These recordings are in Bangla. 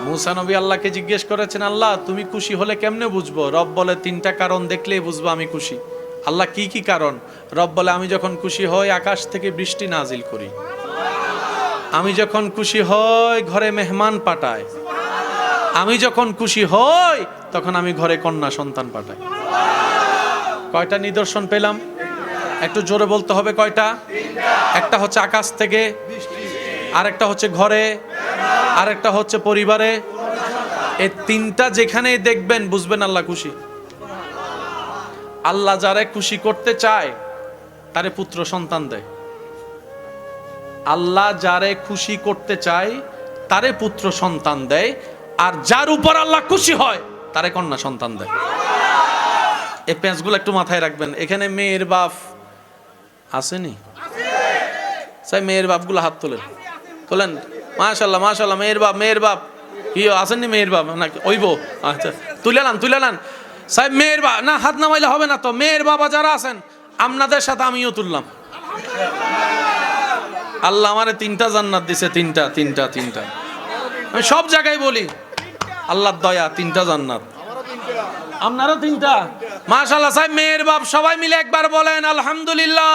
মুসা নবী আল্লাহকে জিজ্ঞেস করেছেন, আল্লাহ তুমি খুশি হলে কেমনে বুঝবো? রব বলে, তিনটা কারণ দেখলেই বুঝবো আমি খুশি। আল্লাহ কি কি কারণ? রব বলে, আমি যখন খুশি হই আকাশ থেকে বৃষ্টি নাজিল করি, আমি যখন খুশি হই ঘরে মেহমান পাঠাই, আমি যখন খুশি হই তখন আমি ঘরে কন্যা সন্তান পাঠাই। কয়টা নিদর্শন পেলাম? একটু জোরে বলতে হবে, কয়টা? একটা হচ্ছে আকাশ থেকে, আরেকটা হচ্ছে ঘরে, আরেকটা হচ্ছে পরিবারে। এই তিনটা যেখানেই দেখবেন বুঝবেন আল্লাহ খুশি। আল্লাহ যারে খুশি করতে চায় তারে পুত্র সন্তান দেয়। আল্লাহ যারে খুশি করতে চায় তারে পুত্র সন্তান দেয়, আর যার উপর আল্লাহ খুশি হয় তারে কন্যা সন্তান দেয়। এই প্যাঁচগুলো একটু মাথায় রাখবেন। এখানে মেয়ের বাপ আসেনি? সাই মেয়ের বাপগুলো হাত তোলেন, তোলেন। মাশাল্লাহ মাশাল্লাহ, মেয়ের বাপ, মেয়ের বাপ কি আসেননি? মেয়ের বাপ নাকি ওইব? আচ্ছা, তুলে নেন, তুলে নেন। সাহেব মেয়ের বাপ না, হাত নামাইলে হবে না তো। মেয়ের বাবা যারা আছেন আপনাদের সাথে আমিও তুললাম। আল্লাহ আমারে তিনটা জান্নাত দিছে, তিনটা তিনটা তিনটা। আমি সব জায়গায় বলি আল্লাহর দয়া, তিনটা জান্নাত। আপনারও তিনটা? মাশাআল্লাহ। সাহেব মেয়ের বাপ সবাই মিলে একবার বলেন আলহামদুলিল্লাহ।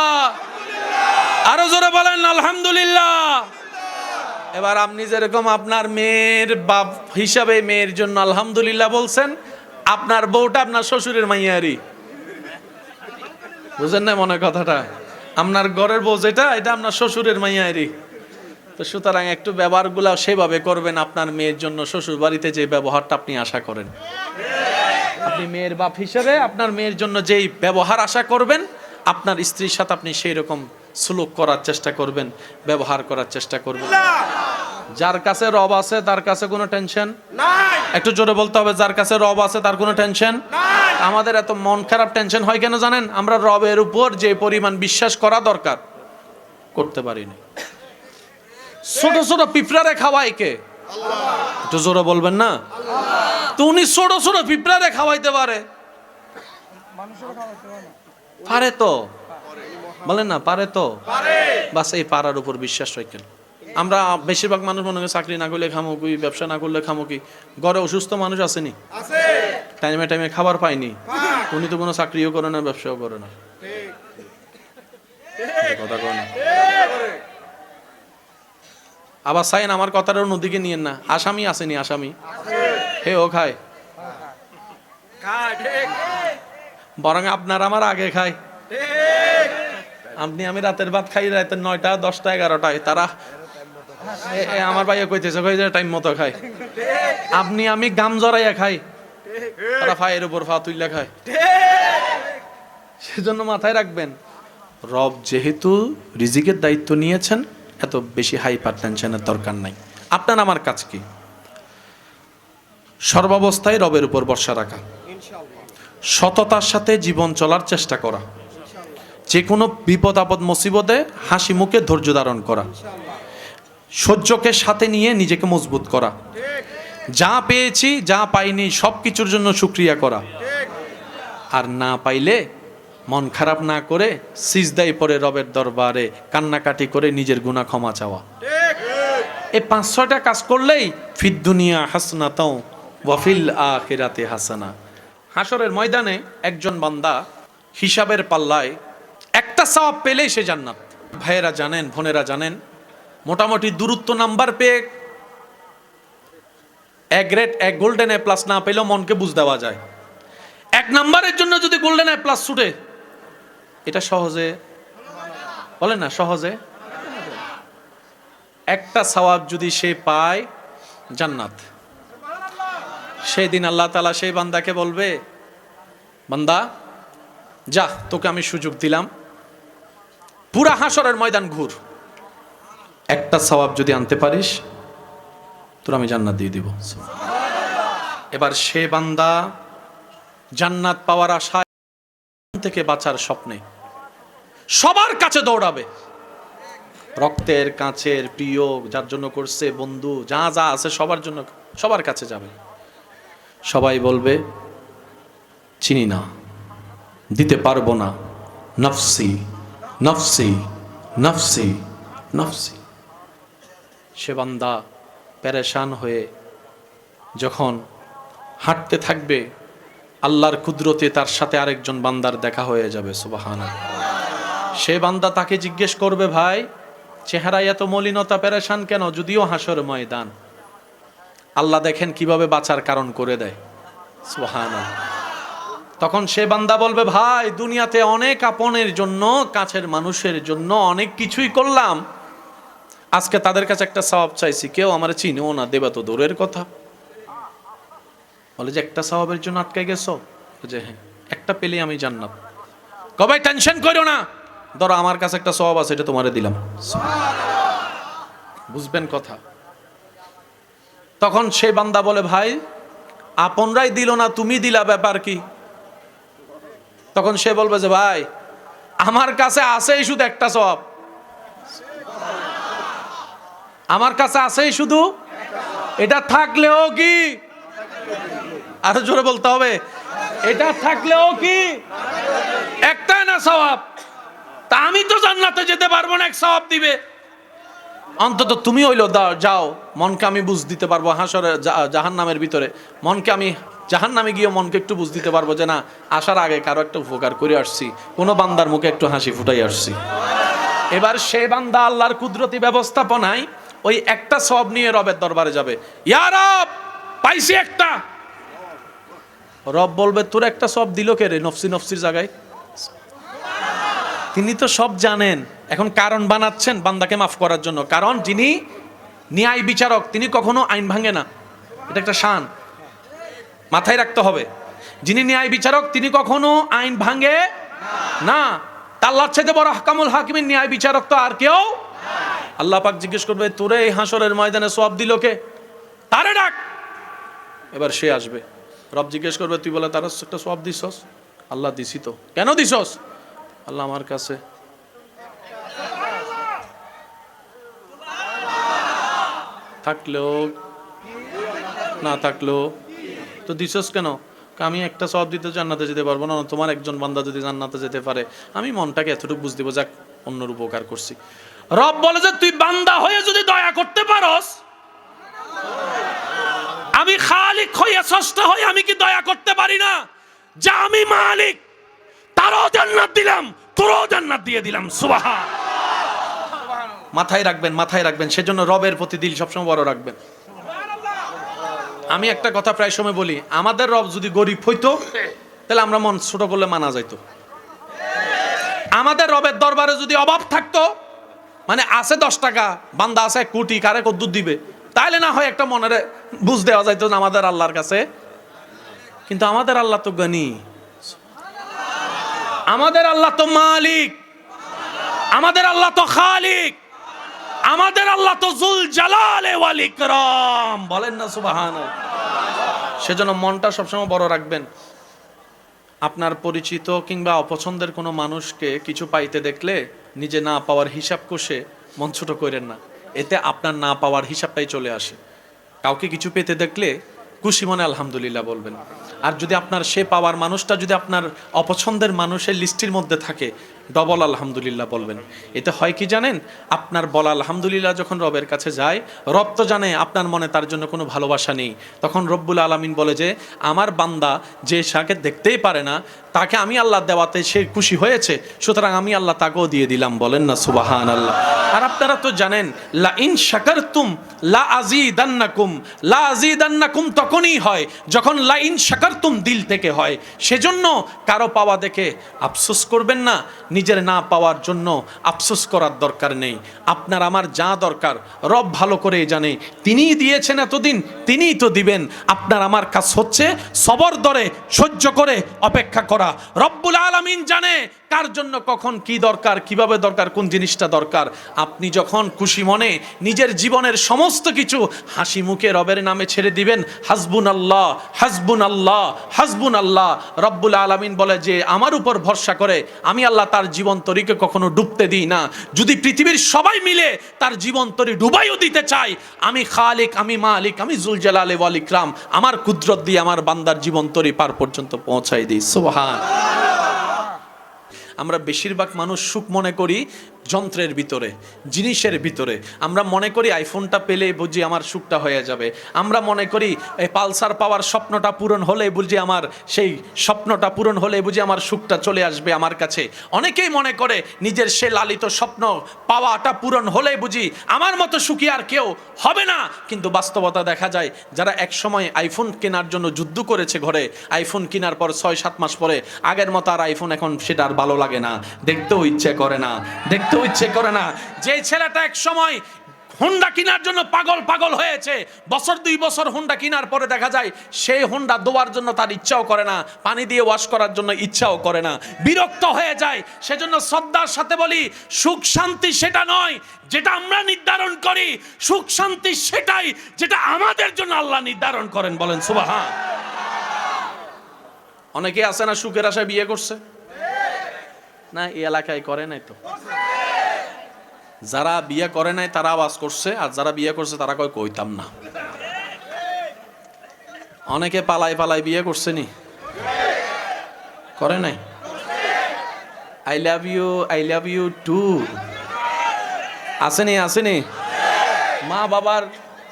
আরো জোরে বলেন আলহামদুলিল্লাহ। এবার আপনি যেরকম আপনার মেয়ের বাপ হিসাবে মেয়ের জন্য আলহামদুলিল্লাহ বলছেন, আপনার বউটা আপনার শ্বশুরের মাইয়ারি। বুঝেন না মনে কথাটা? আপনার ঘরের বউ যেটা, এটা আপনার শ্বশুরের মাইয়ারি। তো সুতরাং একটু ব্যবহারগুলো সেভাবে করবেন আপনার মেয়ের জন্য, শ্বশুর বাড়িতে যে ব্যবহারটা আপনি আশা করেন। আপনি মেয়ের বাপ হিসেবে আপনার মেয়ের জন্য যেই ব্যবহার আশা করবেন, আপনার স্ত্রীর সাথে আপনি সেই রকম সুলুক করার চেষ্টা করবেন, ব্যবহার করার চেষ্টা করবেন। যার কাছে রব আছে তার কাছে কোনো টেনশন নাই। একটু জোরে বলতে হবে, যার কাছে রব আছে তার কোনো টেনশন নাই। আমাদের এত মন খারাপ, টেনশন হয় কেন জানেন? আমরা রবের উপর যে পরিমাণ বিশ্বাস করা দরকার করতে পারিনি। ছোট ছোট পিঁপড়ারে খাওয়ায় কে? আল্লাহ। একটু জোরে বলবেন না? আল্লাহ। তো উনি ছোট ছোট পিঁপড়ারে খাওয়াইতে পারে, পারে তো? বলেন না, পারে তো? বাস এই পারার উপর বিশ্বাস রাখেন। আমরা বেশিরভাগ মানুষ মনে করি চাকরি না করলে খামো কি, ব্যবসা না করলে খামো কি। ঘরে অসুস্থ মানুষ আসেনি, টাইমে টাইমে খাবার পায়নি, উনি তো কোনো চাকরিও করে না, ব্যবসাও করে না। কথা কয় না। আবার চাইন আমার কথাটাও নদীকে নিয়েন না। আসামি আসেনি? আসামি হে ও খায়, বরং আপনার আমার আগে খায়। আপনি আমি রাতের ভাত খাই রাতের 9টা 10টা 11টায়, তারা আমার ভাইয়া কইতেছে টাইম মতো খায়। আপনি আমি গাম জড়াইয়া খাই, তারা ফায়ের উপর ফা তুইলা খায়। সেজন্য মাথায় রাখবেন, রব যেহেতু রিজিকের দায়িত্ব নিয়েছেন, এত বেশি হাইপার টেনশনের দরকার নাই। আপনার আমার কাজ কি? সর্বাবস্থায় রবের উপর ভরসা রাখা, সততার সাথে জীবন চলার চেষ্টা করা, যে কোনো বিপদ আপদ মুসিবতে হাসি মুখে ধৈর্য ধারণ করা, সহ্যকে সাথে নিয়ে নিজেকে মজবুত করা, যা পেয়েছি যা পাইনি সব কিছুর জন্য শুকরিয়া করা, আর না পাইলে মন খারাপ না করে সিজদায় পড়ে রবের দরবারে কান্নাকাটি করে নিজের গুনাহ ক্ষমা চাওয়া। এই 5-6টা কাজ করলেই ফিদ দুনিয়া হাসনাতাও ওয়া ফিল আখিরাতি হাসানা। হাসরের ময়দানে একজন বান্দা হিসাবের পাল্লায় একটা সওয়াব পেলেই সে জান্নাত। ভাইয়েরা জানেন, বোনেরা জানেন, মোটামুটি দূরত্ব নাম্বার পেয়ে এক গ্রেড এক গোল্ডেন এ প্লাস না পেলেও মনকে বুঝ দেওয়া যায়। 1 নাম্বারের জন্য যদি গোল্ডেন এ প্লাস ছুটে, এটা সহজে বলেন না, সহজে একটা সওয়াব যদি সে পায় জান্নাত। সেই দিন আল্লাহ তাআলা সেই বান্দাকে বলবে, বান্দা যা, তোকে আমি সুযোগ দিলাম, পুরা হাসরের ময়দান ঘুর, একটা সওয়াব যদি আনতে পারিস তোর আমি জান্নাত দিয়ে দিব। এবার সে বান্দা জান্নাত পাওয়ার আশায় থেকে বাঁচার স্বপ্নে সবার কাছে দৌড়াবে, রক্তের কাছের প্রিয় যার জন্য করছে, বন্ধু যা যা আছে সবার জন্য, সবার কাছে যাবে। সবাই বলবে চিনি না, দিতে পারবো না, নফসি নফসি নফসি নফসি। সে বান্দা পেরেশান হয়ে যখন হাঁটতে থাকবে আল্লাহর কুদরতে তার সাথে আরেকজন বান্দার দেখা হয়ে যাবে সুবহানাল্লাহ। সে বান্দা তাকে জিজ্ঞেস করবে, ভাই চেহারায় এত মলিনতা পেরেশান কেন? যদিও হাসর ময়দান, আল্লাহ দেখেন কিভাবে বাঁচার কারণ করে দেয় সুবহানাল্লাহ। তখন সে বান্দা বলবে, ভাই দুনিয়াতে অনেক আপনের জন্য, কাছের মানুষের জন্য অনেক কিছুই করলাম, আজকে তাদের কাছে একটা সওয়াব চাইছি, কেউ আমার চিনেও না, দেবা তো দূরের কথা। বলে যে একটা সওয়াবের জন্য আটকে গেছো? যে হ্যাঁ, একটা পেলে আমি জান্নাত। কবে টেনশন করো না, ধরো আমার কাছে একটা সওয়াব আছে, এটা তোমারে দিলাম। বুঝবেন কথা? তখন সে বান্দা বলে, ভাই আপনরাই দিল না, তুমি দিলা, ব্যাপার কি? তখন সে বলবে যে ভাই আমার কাছে আছেই শুধু একটা সওয়াব, আমার কাছে আছেই শুধু এটা, থাকলেও কি, আরো জোরে বলতে হবে, এটা থাকলেও কি একটাই না সওয়াব, তা আমি তো জান্নাতে যেতে পারবো না, এক সওয়াব দিবে। অন্তত তুমি হইলো দাও, যাও, মনকে আমি বুঝ দিতে পারবো, হাসরে জাহান্নামের ভিতরে মনকে আমি, জাহান্নামে গিয়ে মনকে একটু বুঝ দিতে পারবো যে না, আসার আগে কারো একটা উপকার করে আসছি, কোনো বান্দার মুখে একটু হাসি ফুটাই আসছি। এবার সে বান্দা আল্লাহর কুদরতি ব্যবস্থাপনায় ওই একটা সওয়াব নিয়ে রবের দরবারে যাবে, ইয়া রব পাইছি একটা। রব বলবে, তোর একটা সওয়াব দিল কে রে, নফসি নফসির জায়গায়? তিনি তো সব জানেন, এখন কারণ বানাচ্ছেন বান্দাকে মাফ করার জন্য। কারণ যিনি ন্যায় বিচারক তিনি কখনো আইন ভাঙে না, এটা একটা শান, মাথায় রাখতে হবে। যিনি ন্যায় বিচারক তিনি কখনো আইন ভাঙে না। আল্লাহর চাইতে বড় আহকামুল হাকিমের ন্যায় বিচারক তো আর কেউ। আল্লাহ পাক জিজ্ঞেস করবে, তোরে এই হাসরের ময়দানে সওয়াব দিল কে? তারে ডাক। এবার সে আসবে, রব জিজ্ঞেস করবে, তুই বলে তার একটা সওয়াব দিছস? আল্লাহ দিছি তো। কেন দিছস? আল্লাহ আমার কাছে থাকলেও না থাকলেও তো দিছস কেন? আমি একটা সওয়াব দিতে জান্নাতে যেতে পারবো না, তোমার একজন বান্দা যদি জান্নাতে যেতে পারে, আমি মনটাকে এতটুকু বুঝ দিব, যাক অন্যর উপকার করছি। রব বলে যে তুই বান্দা হয়ে যদি দয়া করতে পারস, আমি খালিক হয়ে স্রষ্টা হয়ে আমি কি দয়া করতে পারি না? যা আমি মালিক, তারও জান্নাত দিলাম, তোরও জান্নাত দিয়ে দিলাম। সুবহান। মাথায় রাখবেন, মাথায় রাখবেন, সেজন্য রবের প্রতি দিল সবসময় বড় রাখবেন। আমি একটা কথা প্রায় সময় বলি, আমাদের রব যদি গরিব হইতো তাহলে আমরা মন ছোট করলে মানা যাইতো। আমাদের রবের দরবারে যদি অভাব থাকতো, মানে আছে 10 টাকা, বান্দা আছে 1 কোটি, কারে কদ্দুর দিবে, তাইলে না হয় একটা মনের বুঝ দেওয়া যাইতো না আমাদের আল্লাহর কাছে। কিন্তু আমাদের আল্লাহ তো গনি, আমাদের আল্লাহ তো মালিক, আমাদের আল্লাহ তো খালিক, আমাদের আল্লাহ তো জুল জালালে ওয়াল ইকরাম। বলেন না সুবহানাল্লাহ। সেজন্য মনটা সবসময় বড় রাখবেন। আপনার পরিচিত কিংবা অপছন্দের কোনো মানুষকে কিছু পাইতে দেখলে নিজে না পাওয়ার হিসাব কষে মন ছোট করেন না, এতে আপনার না পাওয়ার হিসাবটাই চলে আসে। কাউকে কিছু পেতে দেখলে খুশি মনে আলহামদুলিল্লাহ বলবেন। আর যদি আপনার সে পাওয়ার মানুষটা যদি আপনার অপছন্দের মানুষের লিস্টের মধ্যে থাকে, ডবল আলহামদুলিল্লাহ বলবেন। এতে হয় কি জানেন, আপনার বলা আলহামদুলিল্লাহ যখন রবের কাছে যায়, রব তো জানে আপনার মনে তার জন্য কোনো ভালোবাসা নেই। তখন রব্বুল আলামিন বলে যে আমার বান্দা যে সাকে দেখতেই পারে না, তাকে আমি আল্লাহ দেওয়াতে সে খুশি হয়েছে, সুতরাং আমি আল্লাহ তাকেও দিয়ে দিলাম। বলেন না সুবহানাল্লাহ। আর আপনারা তো জানেন, লা ইন শাকারতুম লা আযীদান্নাকুম, লা আযীদান্নাকুম তখনই হয় যখন লা ইন শাকারতুম দিল থেকে হয়। সেজন্য কারো পাওয়া দেখে আফসোস করবেন না, নিজের না পাওয়ার জন্য আফসোস করার দরকার নেই। আপনার আমার যা দরকার রব ভালো করেই জানে, তিনিই দিয়েছেন এতদিন, তিনিই তো দিবেন। আপনার আমার কাজ হচ্ছে সবর ধরে সহ্য করে অপেক্ষা করা। রব্বুল আলামিন জানে কার জন্য কখন কি দরকার, কিভাবে দরকার, কোন জিনিসটা দরকার। আপনি যখন খুশি মনে নিজের জীবনের সমস্ত কিছু হাসি মুখে রবের নামে ছেড়ে দিবেন, হাসবুন আল্লাহ হাসবুন আল্লাহ হাসবুন আল্লাহ। রব্বুল আলামিন বলে যে আমার উপর ভরসা করে আমি আল্লাহ তার জীবন তরিকে কখনো ডুবতে দিই না। যদি পৃথিবীর সবাই মিলে তার জীবন তরি ডুবাইও দিতে চায়, আমি খালিক, আমি মালিক, আমি জুল জালালে ওয়াল ইকরাম, আমার কুদরত দিয়ে আমার বান্দার জীবন তরি পার পর্যন্ত পৌঁছাই দিই। সুবহান। আমরা বেশিরভাগ মানুষ সুখ মনে করি যন্ত্রের ভিতরে, জিনিসের ভিতরে। আমরা মনে করি আইফোনটা পেলে বুঝি আমার সুখটা হয়ে যাবে। আমরা মনে করি এই পালসার পাওয়ার স্বপ্নটা পূরণ হলে বুঝি আমার সেই স্বপ্নটা পূরণ হলে বুঝি আমার সুখটা চলে আসবে আমার কাছে। অনেকেই মনে করে নিজের সে লালিত স্বপ্ন পাওয়াটা পূরণ হলে বুঝি আমার মতো সুখী আর কেউ হবে না। কিন্তু বাস্তবতা দেখা যায় যারা এক সময় আইফোন কেনার জন্য যুদ্ধ করেছে ঘরে, আইফোন কেনার পর 6-7 মাস পরে আগের মতো আর আইফোন এখন সেটা আর ভালো লাগে না, দেখতেও ইচ্ছে করে না, দেখতেও ইচ্ছে করে না। যে ছেলেটা এক সময় হোন্ডা কেনার জন্য পাগল হয়েছে, বছর 2 বছর হোন্ডা কেনার পরে দেখা যায় সেই হোন্ডা ধোয়ার জন্য তার ইচ্ছাও করে না, পানি দিয়ে ওয়াশ করার জন্য ইচ্ছাও করে না, বিরক্ত হয়ে যায়। সেজন্য শ্রদ্ধার সাথে বলি, সুখ শান্তি সেটা নয় যেটা আমরা নির্ধারণ করি, সুখ শান্তি সেটাই যেটা আমাদের জন্য আল্লাহ নির্ধারণ করেন। বলেন সুবহান। অনেকে আছে না সুখের আশায় বিয়ে করছে, না এই এলাকায় করে নাই তো। যারা বিয়ে করে নাই তারা আওয়াজ করছে, আর যারা বিয়ে করছে তারা কইতাম না। অনেকে পালাই বিয়ে করছে নি, করে নাই। আই লাভ ইউ টু আসেনি। মা বাবার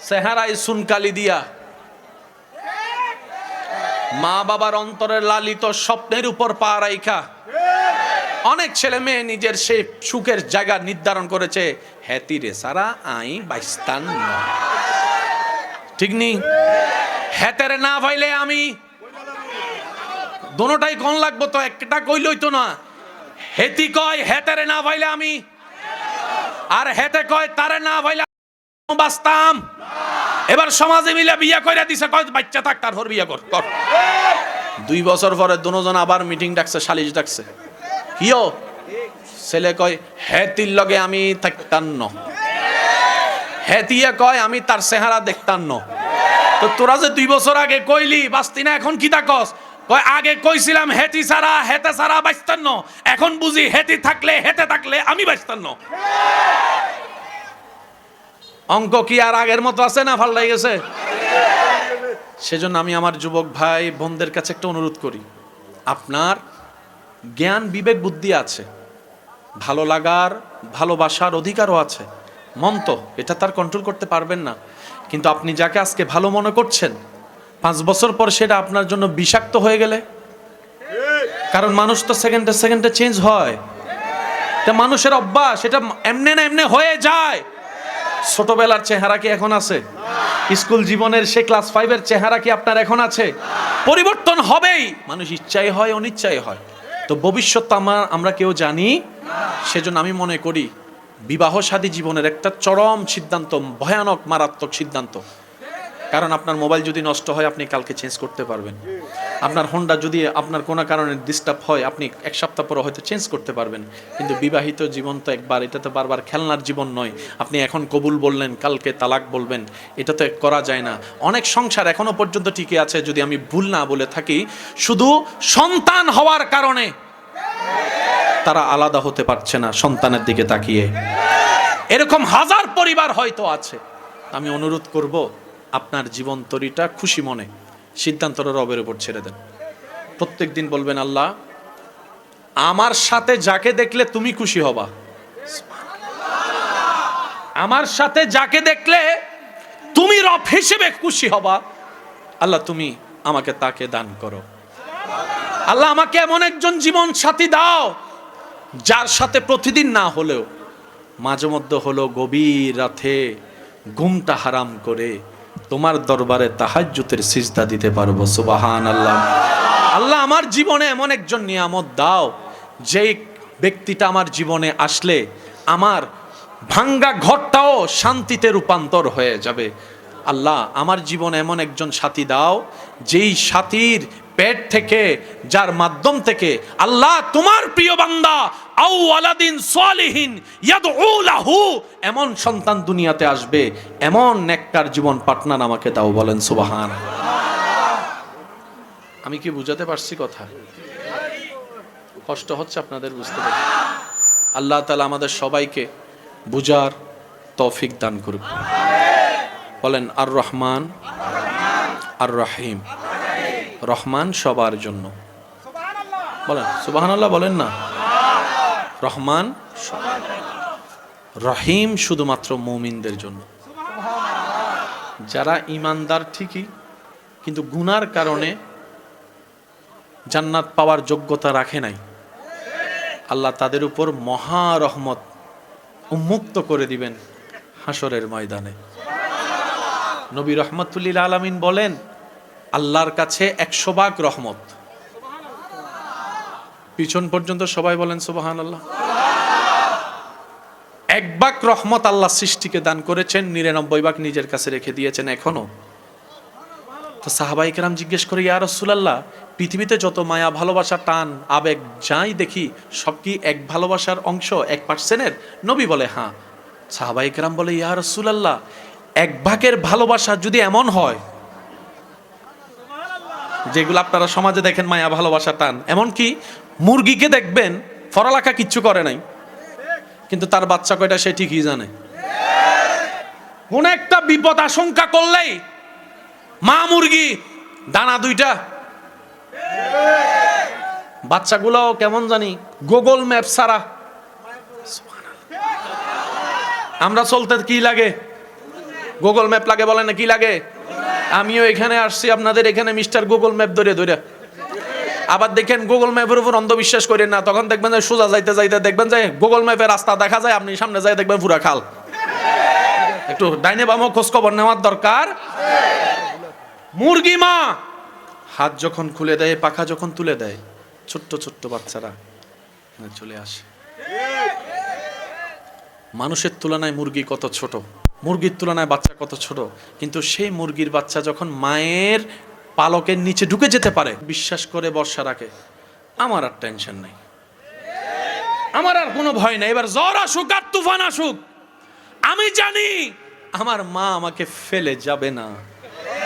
চেহারায় সুনকালি দিয়া, মা বাবার অন্তরের লালিত স্বপ্নের উপর পা রাইখা অনেক ছেলে মেয়ে নিজের সেই সুখের জায়গা নির্ধারণ করেছে, হ্যাতি রে সারা আই বাইস্তান। ঠিক নি? হ্যাতেরে না ভাইলে আমি, দোনোটাই কোন লাগবো তো, একটা কইলই তো না। হেতি কয় হ্যাতেরে না ভাইলে আমি, আর হেতে কয় তারে না ভাইলে বাস্তাম। এবার সমাজে মিলে বিয়ে কইরা দিছে, কয় বাচ্চা থাক তারপর বিয়ে কর। 2 বছর পরে দুজন আবার মিটিং ডাকছে, সালিশ ডাকছে। কিও ছেলে কয় হেতির লগে আমি থাকতাম ন, হেতিয়া কয় আমি তার চেহারা দেখতাম ন। তো তোরা যে 2 বছর আগে কইলি বাস্তি না, এখন কি তাকস? কয় আগে কইছিলাম হেতি ছাড়া হেতে ছাড়া বাঁচতাম ন, এখন বুঝি হেতে থাকলে আমি বাঁচতাম ন। অঙ্ক কি আর আগের মতো আছে না পাল্টাই গেছে? সেজন্য আমি আমার যুবক ভাই বোনদের কাছে একটা অনুরোধ করি, আপনার জ্ঞান বিবেক বুদ্ধি আছে, ভালো লাগার ভালোবাসার অধিকারও আছে, মন তো এটা তার কন্ট্রোল করতে পারবেন না। কিন্তু আপনি যাকে আজকে ভালো মনে করছেন 5 বছর পর সেটা আপনার জন্য বিষাক্ত হয়ে গেলে, কারণ মানুষ তো সেকেন্ডে চেঞ্জ হয়, এটা মানুষের অভ্যাস, এটা এমনি না এমনি হয়ে যায়। ছোটবেলার চেহারা কি এখন আছে? স্কুল জীবনের সে ক্লাস 5-এর চেহারা কি আপনার এখন আছে? পরিবর্তন হবেই, মানুষ ইচ্ছাই হয় অনিচ্ছাই হয়। তো ভবিষ্যৎ আমরা কেউ জানি। সেজন্য আমি মনে করি বিবাহ শাদী জীবনের একটা চরম সিদ্ধান্ত, ভয়ানক মারাত্মক সিদ্ধান্ত। কারণ আপনার মোবাইল যদি নষ্ট হয় আপনি কালকে চেঞ্জ করতে পারবেন, আপনার হোন্ডা যদি আপনার কোনো কারণে ডিস্টার্ব হয় আপনি 1 সপ্তাহ পরে হয়তো চেঞ্জ করতে পারবেন। কিন্তু বিবাহিত জীবন তো একবার, এটা তো বারবার খেলনার জীবন নয়। আপনি এখন কবুল বললেন, কালকে তালাক বলবেন, এটা তো করা যায় না। অনেক সংসার এখনো পর্যন্ত টিকে আছে, যদি আমি ভুল না বলে থাকি, শুধু সন্তান হওয়ার কারণে তারা আলাদা হতে পারছে না সন্তানের দিকে তাকিয়ে। এরকম হাজার পরিবার হয়তো আছে। আমি অনুরোধ করব, আপনার জীবন তরিটা খুশি মনে সিদ্ধান্তটা রবের উপর ছেড়ে দেন। প্রত্যেক দিন বলবেন, আল্লাহ আমার সাথে যাকে দেখলে তুমি খুশি হবা, আমার সাথে যাকে দেখলে তুমি রব হিসেবে খুশি হবা, আল্লাহ তুমি আমাকে তাকে দান করো। আল্লাহ আমাকে এমন একজন জীবন সাথী দাও যার সাথে প্রতিদিন না হলেও মাঝে মধ্যে হলো গভীর রাতে ঘুমটা হারাম করে তোমার দরবারে তাহাজ্জুদের সিজদা দিতে পারবো। সুবহানাল্লাহ। আল্লাহ আমার জীবনে এমন একজন নিয়ামত দাও যেই ব্যক্তিটা আমার জীবনে আসলে আমার ভাঙ্গা ঘরটাও শান্তিতে রূপান্তর হয়ে যাবে। আল্লাহ আমার জীবনে এমন একজন সাথী দাও যেই সাথীর পেট থেকে, যার মাধ্যম থেকে আল্লাহ তোমার প্রিয় বান্দা আও ওয়ালাদিন সালিহিন ইয়াদউ লাহু, এমন সন্তান দুনিয়াতে আসবে, এমন নেককার জীবন পার্টনার আমাকে দাও। বলেন সুবহানাল্লাহ। আমি কি বুঝাতে পারছি কথা? কষ্ট হচ্ছে আপনাদের বুঝতে পারছি? আল্লাহ তাআলা আমাদের সবাইকে বুঝার তৌফিক দান করুক। বলেন আর রহমান আর রহিম। রহমান সবার জন্য, বলেন সুবহানাল্লাহ, বলেন না। রহমান রহিম শুধুমাত্র মুমিনদের জন্য। যারা ইমানদার ঠিকই কিন্তু গুনার কারণে জান্নাত পাওয়ার যোগ্যতা রাখে নাই, আল্লাহ তাদের উপর মহা রহমত উন্মুক্ত করে দিবেন হাসরের ময়দানে। নবী রহমতুল্লিল আলামিন বলেন, আল্লাহর কাছে 100 ভাগ রহমত। পিছন পর্যন্ত সবাই বলেন সুবহানাল্লাহ। 1 ভাগ রহমত আল্লাহ সৃষ্টিকে দান করেছেন, 99 ভাগ নিজের কাছে রেখে দিয়েছেন এখনো। তো সাহাবায়ে কেরাম জিজ্ঞেস করে, ইয়া রাসূলুল্লাহ, পৃথিবীতে যত মায়া, ভালোবাসা, টান, আবেগ যাই দেখি সব কি এক ভালোবাসার অংশ, 1%-এর? নবী বলে হ্যাঁ। সাহাবায়ে কেরাম বলে, ইয়া রাসূলুল্লাহ, 1 ভাগের ভালোবাসা যদি এমন হয়, যেগুলো আপনারা সমাজে দেখেন মায়া, ভালোবাসা, টান, এমনকি মুরগিকে দেখবেন পড়ালেখা কিচ্ছু করে নাই, কিন্তু তার বাচ্চা কয়টা সে ঠিকই জানে। কোন একটা বিপদ আশঙ্কা করলেই মা মুরগি দানা 2টা, বাচ্চাগুলো কেমন জানি গুগল ম্যাপ ছাড়া। আমরা চলতে কি লাগে? গুগল ম্যাপ লাগে, বলে না কি লাগে? আমিও এখানে আসছি আপনাদের এখানে মিস্টার গুগল ম্যাপ ধরে ধরে। আবার দেখেন গুগল ম্যাপের উপর অন্ধবিশ্বাস করেন না, তখন দেখবেন যে সোজা যাইতে যাইতে দেখবেন যে গুগল ম্যাপের রাস্তা দেখা যায়, আপনি সামনে যাই দেখবেন পুরা খাল। একটু ডাইনে বামে খোঁজ খবর নেওয়ার দরকার। মুরগি মা হাত যখন খুলে দেয়, পাখা যখন তুলে দেয়, ছোট্ট ছোট্ট বাচ্চারা চলে আসে। মানুষের তুলনায় মুরগি কত ছোট, মুরগির তুলনায় বাচ্চা কত ছোট, কিন্তু সেই মুরগির বাচ্চা যখন মায়ের পালকের নিচে ঢুকে যেতে পারে, বিশ্বাস করে বর্ষা রাখে, আমার আর টেনশন নাই, আমার আর কোনো ভয় নাই। এবার জ্বর আসুক আর তুফান আসুক, আমি জানি আমার মা আমাকে ফেলে যাবে না,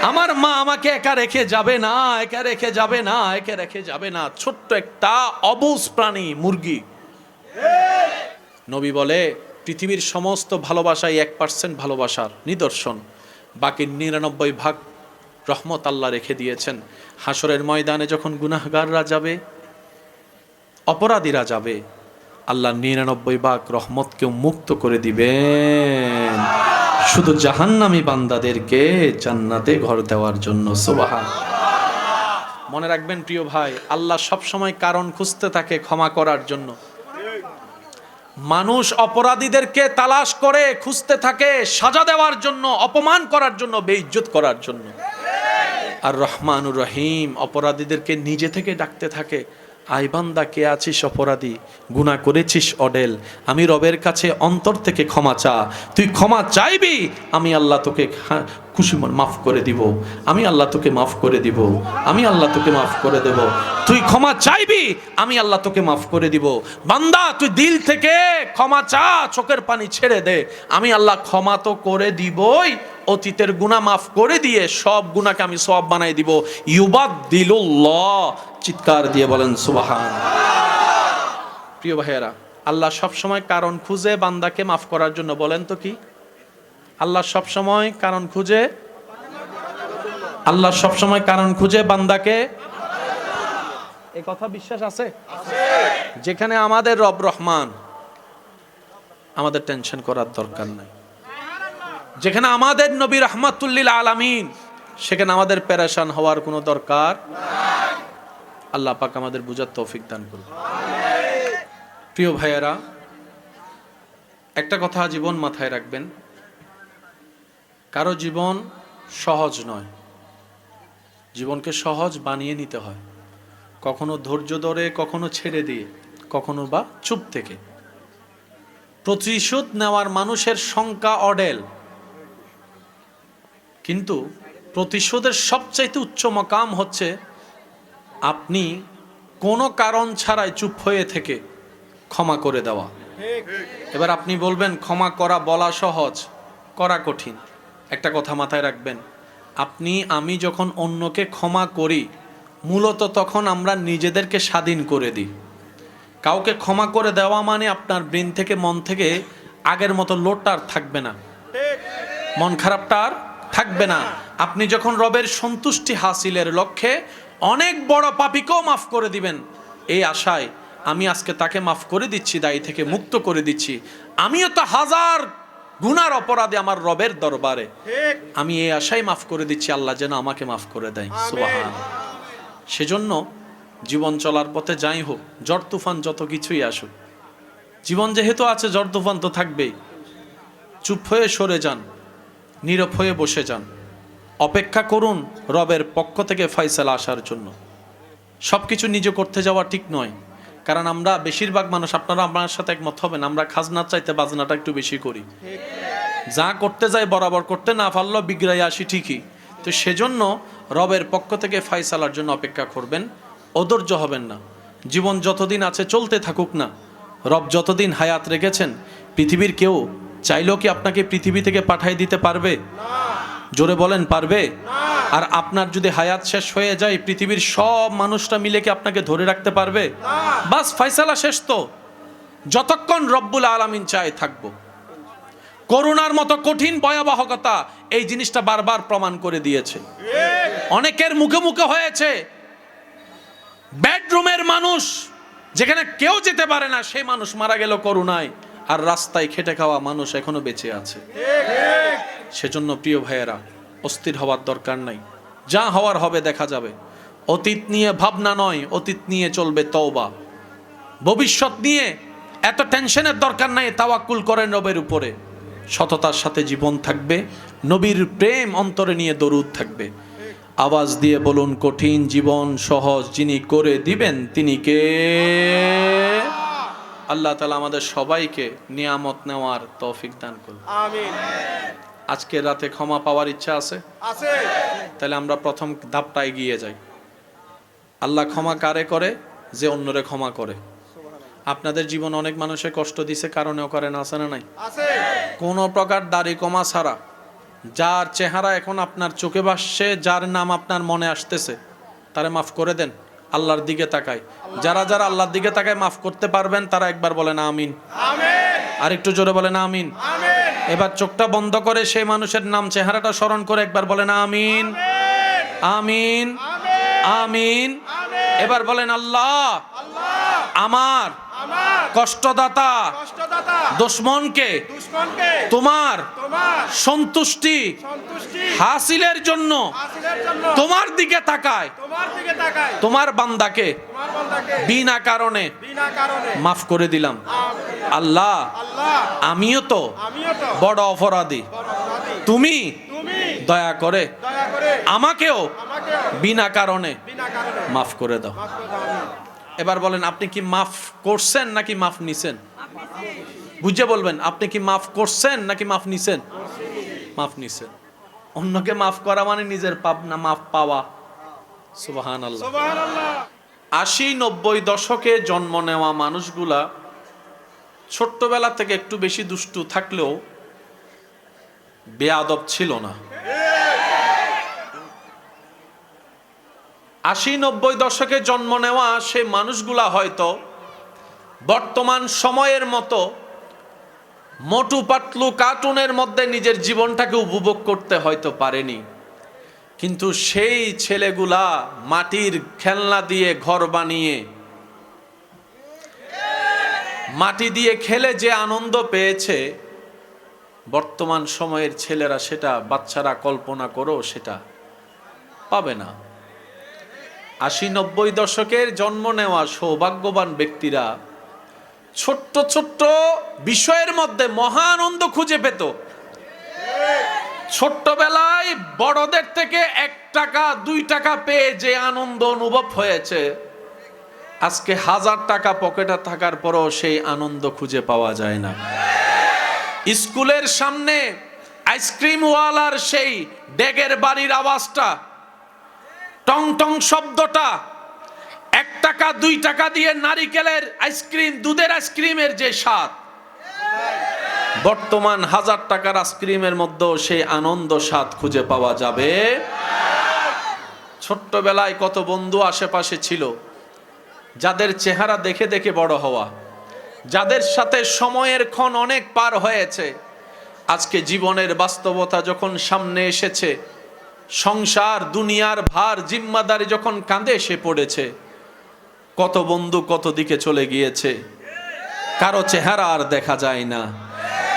আমার মা আমাকে একা রেখে যাবে না, একা রেখে যাবে না, একা রেখে যাবে না। ছোট্ট একটা অবুঝ প্রাণী মুরগি। নবী বলে, পৃথিবীর সমস্ত ভালোবাসাই 1% ভালোবাসার নিদর্শন, বাকি 99 ভাগ রহমত আল্লাহ রেখে দিয়েছেন। হাসরের ময়দানে যখন গুনাহগাররা যাবে, অপরাধীরা যাবে, আল্লাহ 99 ভাগ রহমতকে মুক্ত করে দিবেন শুধু জাহান্নামী বান্দাদেরকে জান্নাতে ঘর দেওয়ার জন্য। সুবহান। মনে রাখবেন প্রিয় ভাই, আল্লাহ সব সময় কারণ খুঁজতে থাকে ক্ষমা করার জন্য। মানুষ অপরাধীদেরকে তালাশ করে খুঁজতে থাকে সাজা দেওয়ার জন্য, অপমান করার জন্য, বেইজ্জত করার জন্য। আর রহমানুর রহিম অপরাধীদেরকে নিজে থেকে ডাকতে থাকে, আই বান্দা কে আছিস অপরাধী, গুনাহ করেছিস অডেল, আমি রবের কাছে অন্তর থেকে ক্ষমা চা, তুই ক্ষমা চাইবি, আমি আল্লাহ তোকে খুশি মন মাফ করে দিব, আমি আল্লাহ তোকে মাফ করে দিব, আমি আল্লাহ তোকে মাফ করে দেব। তুই ক্ষমা চাইবি, আমি আল্লাহ তোকে মাফ করে দিব। বান্দা তুই দিল থেকে ক্ষমা চা, চোখের পানি ছেড়ে দে, আমি আল্লাহ ক্ষমা তো করে দিবই, অতীতের গুনাহ মাফ করে দিয়ে সব গুনাহকে আমি সওয়াব বানাই দিব। ইউবাদদিলুল্লাহ, চিৎকার দিয়ে বলেন সুবহান। প্রিয় ভাইয়েরা, আল্লাহ সব সময় কারণ খুঁজে বান্দাকে মাফ করার জন্য। বলেন তো কি? আল্লাহ সব সময় কারণ খুঁজে, আল্লাহ সব সময় কারণ খুঁজে বান্দাকে। এই কথা বিশ্বাস আছে? যেখানে আমাদের রব রহমান, আমাদের টেনশন করার দরকার নাই। যেখানে আমাদের নবী রাহমাতুল্লিল আলামিন, সেখানে আমাদের পেরেশান হওয়ার কোনো দরকার নাই। আল্লাহ পাক আমাদের বুঝার তৌফিক দান করুন। প্রিয় ভাইয়েরা, একটা কথা জীবন মাথায় রাখবেন, কারো জীবন সহজ নয়, জীবনকে সহজ বানিয়ে নিতে হয়, কখনো ধৈর্য ধরে, কখনো ছেড়ে দিয়ে, কখনো বা চুপ থেকে। প্রতিশোধ নেওয়ার মানুষের সংখ্যা অডেল, কিন্তু প্রতিশোধের সবচাইতে উচ্চ মাকাম হচ্ছে আপনি কোনো কারণ ছাড়াই চুপ হয়ে থেকে ক্ষমা করে দেওয়া। এবার আপনি বলবেন ক্ষমা করা বলা সহজ, করা কঠিন। একটা কথা মাথায় রাখবেন, আমি যখন অন্যকে ক্ষমা করি, মূলত তখন আমরা নিজেদেরকে স্বাধীন করে দিই। কাউকে ক্ষমা করে দেওয়া মানে আপনার ব্রেন থেকে, মন থেকে আগের মতো লোডটা আর থাকবে না, মন খারাপটা আর থাকবে না। আপনি যখন রবের সন্তুষ্টি হাসিলের লক্ষ্যে অনেক বড় পাপীকেও মাফ করে দিবেন, এই আশায় আমি আজকে তাকে মাফ করে দিচ্ছি, দায়ী থেকে মুক্ত করে দিচ্ছি, আমিও তো হাজার গুনার অপরাধে আমার রবের দরবারে, আমি এই আশাই মাফ করে দিচ্ছি আল্লাহ যেন আমাকে মাফ করে দেয়। সুবহানাল্লাহ। সেজন্য জীবন চলার পথে যাই হোক, ঝড় তুফান যত কিছুই আসুক, জীবন যেহেতু আছে ঝড় তুফান তো থাকবেই। চুপ হয়ে সরে যান, নীরব হয়ে বসে যান, অপেক্ষা করুন রবের পক্ষ থেকে ফয়সালা আসার জন্য। সব কিছু নিজে করতে যাওয়া ঠিক নয়, কারণ আমরা বেশিরভাগ মানুষ, আপনারা আমার সাথে একমত হবেন, আমরা খাজনার চাইতে বাজনাটা একটু বেশি করি। যা করতে যাই বরাবর করতে না পারলেও বিগড়াই আসি ঠিকই। তো সেজন্য রবের পক্ষ থেকে ফয়সালার জন্য অপেক্ষা করবেন, অধৈর্য হবেন না। জীবন যতদিন আছে চলতে থাকুক না। রব যতদিন হায়াত রেখেছেন, পৃথিবীর কেউ চাইলেও কি আপনাকে পৃথিবী থেকে পাঠিয়ে দিতে পারবে? জোরে বলেন, পারবে? আর আপনার যদি হায়াত শেষ হয়ে যায়, পৃথিবীর সব মানুষরা মিলে কি আপনাকে ধরে রাখতে পারবে? বাস ফয়সালা শেষ তো। যতক্ষণ রব্বুল আলামিন চায় থাকবো। করোনার মতো কঠিন ভয়াবহতা এই জিনিসটা বারবার প্রমাণ করে দিয়েছে। অনেকের মুখে মুখে হয়েছে, বেডরুমের মানুষ যেখানে কেউ যেতে পারে না সেই মানুষ মারা গেল করোনায়, আর রাস্তায় খেটে খাওয়া মানুষ এখনো বেঁচে আছে। সেজন্য প্রিয় ভাইয়েরা, অস্থির হওয়ার দরকার নাই, যা হওয়ার হবে দেখা যাবে। অতীত নিয়ে ভাবনা নয়, অতীত নিয়ে চলবে তওবা। ভবিষ্যৎ নিয়ে এত টেনশনের দরকার নাই, তাওয়াক্কুল করেন রবের উপরে। সততার সাথে জীবন থাকবে, নবীর প্রেম অন্তরে নিয়ে দরুদ থাকবে। আওয়াজ দিয়ে বলুন, কঠিন জীবন সহজ যিনি করে দিবেন তিনি কে? আল্লাহ তাআলা আমাদের সবাইকে নিয়ামত নেওয়ার তৌফিক দান করুন, আমিন। আজকে রাতে ক্ষমা পাওয়ার ইচ্ছা আছে? আছে। তাহলে আমরা প্রথম ধাপটা এগিয়ে যাই। আল্লাহ ক্ষমা কারে করে? যে অন্যরে ক্ষমা করে। আপনাদের জীবন অনেক মানুষে কষ্ট দিছে, কারণেও করেন, আছে না নাই? আছে। কোন প্রকার দাড়ি কমা ছাড়া, যার চেহারা এখন আপনার চোখে ভাসছে, যার নাম আপনার মনে আসতেছে, তারে মাফ করে দেন। আল্লাহর দিকে তাকায়। যারা যারা আল্লাহর দিকে তাকায় মাফ করতে পারবেন তারা একবার বলেন আমিন। আর একটু জোরে বলেন আমিন। এবার চোখটা বন্ধ করে সেই মানুষের নাম চেহারাটা স্মরণ করে একবার বলেন আমিন, আমিন, আমিন। এবার বলেন আল্লাহ আমার কষ্টদাতা দুশমনকে তোমার সন্তুষ্টি হাসিলের জন্য তোমার দিকে তাকায়, তোমার বান্দাকে বিনা কারণে মাফ করে দিলাম। আল্লাহ আমিও তো বড় অপরাধী, তুমি দয়া করে আমাকেও বিনা কারণে মাফ করে দাও। এবার বলেন, আপনি কি মাফ করছেন নাকি মাফ নিছেন? বুঝে বলবেন, আপনি কি মাফ করছেন নাকি মাফ নিছেন? মাফ নিছেন। অন্যকে মাফ করা মানে নিজের পাপ না মাফ পাওয়া। সুবহানাল্লাহ। 80-90 দশকে জন্ম নেওয়া মানুষগুলা ছোট্টবেলা থেকে একটু বেশি দুষ্টু থাকলেও বেয়াদব ছিল না। 80-90 দশকে জন্ম নেওয়া সেই মানুষগুলা হয়তো বর্তমান সময়ের মতো মোটু পাতলু কার্টুনের মধ্যে নিজের জীবনটাকে উপভোগ করতে হয়তো পারেনি, কিন্তু সেই ছেলেগুলা মাটির খেলনা দিয়ে ঘর বানিয়ে মাটি দিয়ে খেলে যে আনন্দ পেয়েছে, বর্তমান সময়ের ছেলেরা সেটা, বাচ্চারা কল্পনা করো সেটা পাবে না। 80-90 দশকের জন্ম নেওয়া সৌভাগ্যবান ব্যক্তিরা ছোট্ট ছোট্ট বিষয়ের মধ্যে মহা আনন্দ খুঁজে পেত। ছোট্টবেলায় বড়দের থেকে 1 টাকা 2 টাকা পেয়ে যে আনন্দ অনুভব হয়েছে, আজকে 1000 টাকা পকেটে থাকার পরও সেই আনন্দ খুঁজে পাওয়া যায় না। স্কুলের সামনে আইসক্রিম ওয়ালার সেই ডেগের বাড়ির আওয়াজটা, টং টং শব্দটা, 1 টাকা 2 টাকা দিয়ে নারিকেলের আইসক্রিম, দুধের আইসক্রিমের যে স্বাদ, বর্তমান 1000 টাকার আইসক্রিমের মধ্যেও সেই আনন্দ স্বাদ খুঁজে পাওয়া যাবে। ছোট্টবেলায় কত বন্ধু আশেপাশে ছিল, যাদের চেহারা দেখে দেখে বড় হওয়া, যাদের সাথে সময়ের ক্ষণ অনেক পার হয়েছে, আজকে জীবনের বাস্তবতা যখন সামনে এসেছে, সংসার দুনিয়ার ভার জিম্মাদারি যখন কাঁধে এসে পড়েছে, কত বন্ধু কত দিকে চলে গিয়েছে, কারো চেহারা আর দেখা যায় না।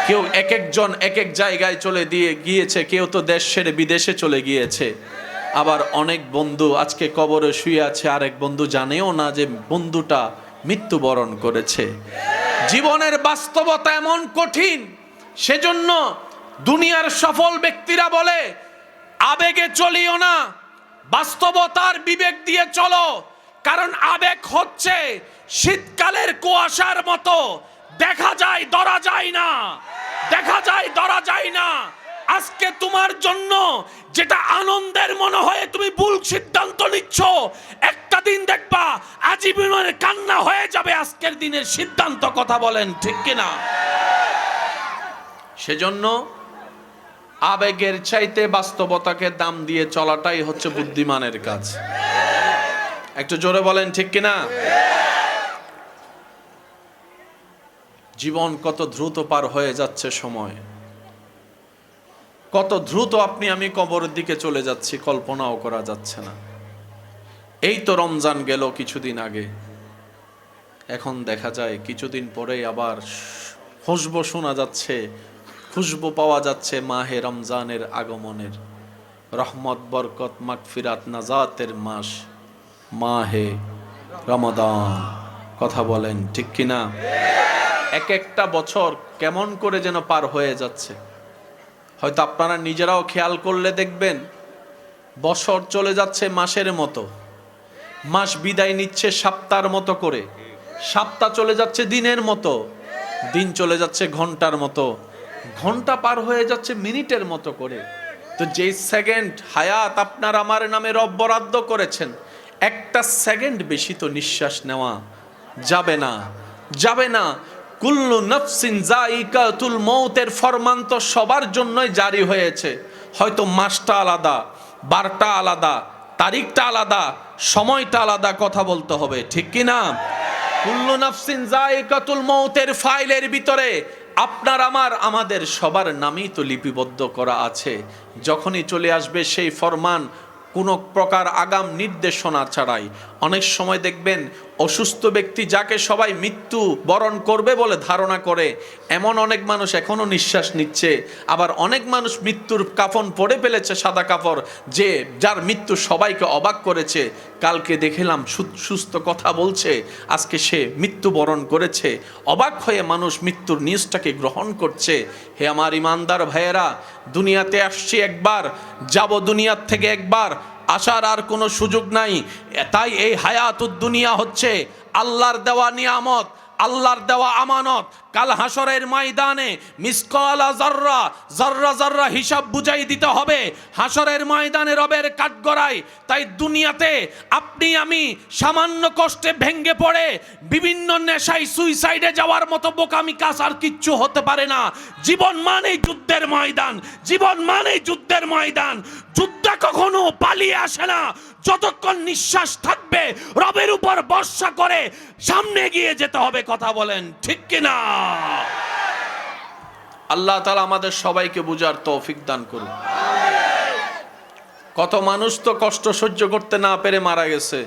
কেউ এক একজন এক এক জায়গায় চলে দিয়ে গিয়েছে, কেউ তো দেশ ছেড়ে বিদেশে চলে গিয়েছে। আবার অনেক বন্ধু আজকে কবরে শুয়ে আছে, আরেক বন্ধু জানেও না যে বন্ধুটা মৃত্যুবরণ করেছে। জীবনের বাস্তবতা এমন কঠিন, সেজন্য দুনিয়ার সফল ব্যক্তিরা বলে আবেগে চলিও না, বাস্তবতার বিবেক দিয়ে চলো। কারণ আবেগ হচ্ছে শীতকালের কুয়াশার মতো, দেখা যায় ধরা যায় না, দেখা যায় ধরা যায় না। আজকে তোমার জন্য যেটা আনন্দের মনে হয় তুমি ভুল সিদ্ধান্ত নিচ্ছ, একটা দিন দেখবা আজীবনের কান্না হয়ে যাবে আজকের দিনের সিদ্ধান্ত। কথা বলেন ঠিক কিনা? সেজন্য আবেগের চাইতে বাস্তবতাকে দাম দিয়ে চলাটাই হচ্ছে বুদ্ধিমানের কাজ। একটু জোরে বলেন ঠিক কিনা? জীবন কত দ্রুত পার হয়ে যাচ্ছে, সময় কত দ্রুত আপনি আমি কবরের দিকে চলে যাচ্ছি, কল্পনাও করা যাচ্ছে না। এই তো রমজান গেল কিছুদিন আগে, এখন দেখা যায় কিছুদিন পরেই আবার খুশবু শোনা যাচ্ছে, খুশবু পাওয়া যাচ্ছে মাহে রমজানের আগমনের। রহমত, বরকত, মাগফিরাত, নাজাতের মাস মাহে রমাদান। কথা বলেন ঠিক কিনা? এক একটা বছর কেমন করে যেন পার হয়ে যাচ্ছে। হয়তো আপনারা নিজেরাও খেয়াল করলে দেখবেন বছর চলে যাচ্ছে মাসের মতো, মাস বিদায় নিচ্ছে সপ্তাহের মতো করে, সপ্তাহ চলে যাচ্ছে দিনের মতো, দিন চলে যাচ্ছে ঘন্টার মতো, ঘন্টা পার হয়ে যাচ্ছে মিনিটের মতো করে। তো যে সেকেন্ড হায়াত আপনার আমার নামে রব বরাদ্দ করেছেন, একটা সেকেন্ড বেশি তো নিঃশ্বাস নেওয়া যাবে না, যাবে না। কুল্লু নফসিন যায়িকাতুল মউতের ফরমান তো সবার জন্যই জারি হয়েছে। হয়তো মাসটা আলাদা, বারটা আলাদা, তারিখটা আলাদা, সময়টা আলাদা, কথা বলতে হবে ঠিক কি না? কুল্লু নফসিন যায়িকাতুল মউতের ফাইলের ভিতরে আপনার আমার আমাদের সবার নামই তো লিপিবদ্ধ করা আছে। যখনই চলে আসবে সেই ফরমান কোনো প্রকার আগাম নির্দেশনা ছাড়াই। অনেক সময় দেখবেন অসুস্থ ব্যক্তি যাকে সবাই মৃত্যু বরণ করবে বলে ধারণা করে, এমন অনেক মানুষ এখনো নিঃশ্বাস নিচ্ছে। আবার অনেক মানুষ মৃত্যুর কাফন পরে ফেলেছে, সাদা কাপড়, যে যার মৃত্যু সবাইকে অবাক করেছে। কালকে দেখলাম সুস্থ কথা বলছে, আজকে সে মৃত্যু বরণ করেছে। অবাক হয়ে মানুষ মৃত্যুর নিউজটাকে গ্রহণ করছে। হে আমার ইমানদার ভাইয়েরা, দুনিয়াতে আসছি একবার, যাব দুনিয়ার থেকে একবার, আসার আর কোনো সুযোগ নাই। তাই এই হায়াতুদ দুনিয়া হচ্ছে আল্লাহর দেওয়া নিয়ামত, আল্লাহর দেওয়া আমানত। কাল হাসরের ময়দানে মিসকালা যাররা, যাররা যাররা হিসাব বুঝাই দিতে হবে হাসরের ময়দানে রবের কাঠগড়ায়। তাই দুনিয়াতে আপনি আমি সামান্য কষ্টে ভেঙ্গে পড়ে বিভিন্ন নেশায় সুইসাইডে যাওয়ার মতো বোকামি কাজ আর কিচ্ছু হতে পারে না। জীবন মানেই যুদ্ধের ময়দান, জীবন মানেই যুদ্ধের ময়দান। যুদ্ধ কখনো পালিয়ে আসে না। যতক্ষণ নিঃশ্বাস থাকবে রবের উপর ভরসা করে সামনে গিয়ে যেতে হবে। কথা বলেন ঠিক কিনা? আল্লাহ তাআলা আমাদের সবাইকে বুঝার তৌফিক দান করুন। কত মানুষ তো কষ্ট সহ্য করতে না পেরে মারা গেছে,